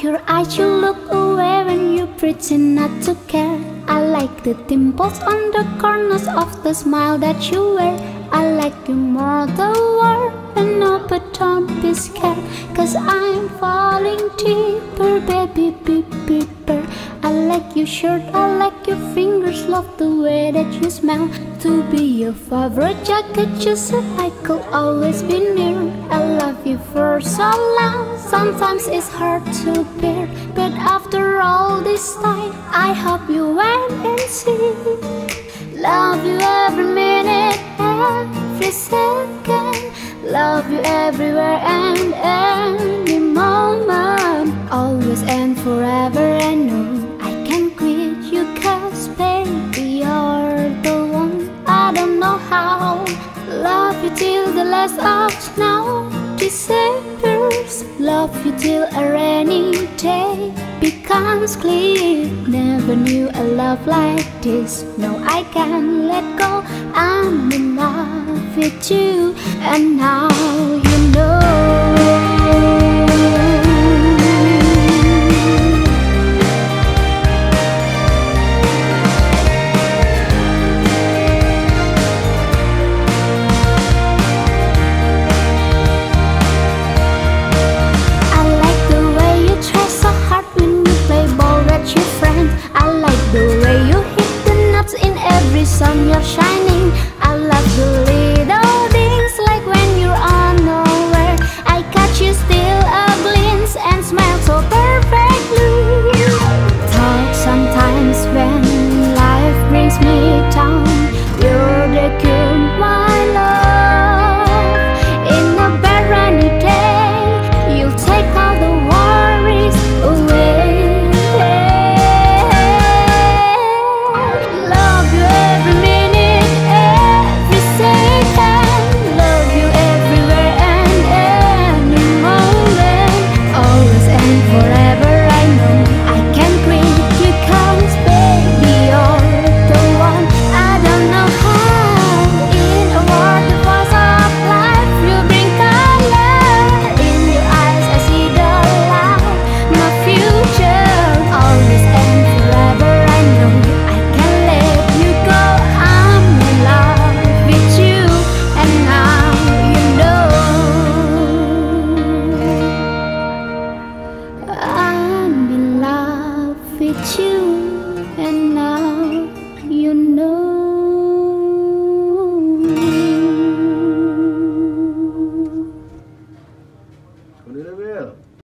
like your eyes, you look away when you pretend not to care. I like the dimples on the corners of the smile that you wear. I like you more the world, and no, but don't be scared, 'cause I'm falling deeper, baby, deeper. I like your shirt, I like your fingers, love the way that you smell. To be your favorite jacket, you said I could always be near. I love you for so long, sometimes it's hard to bear, but after all this time, I hope you wait and see. Love you every minute, every second. Love you everywhere and any moment. Always and forever, I know I can't quit you, 'cause baby, you're the one. I don't know how. Love you till the last of snow disappears. Love you till a rainy day becomes clear. Never knew a love like this. No, I can't let go. I'm in love with you, and now you know. I like the way you hit the notes in every song you're shining. I love the little things, like when you're unaware. I catch you still a glimpse and smile so perfectly. Talk sometimes when life brings me down. You're the cure, my love. In a bad rainy day, you'll take all the worries away. I'm in love with you.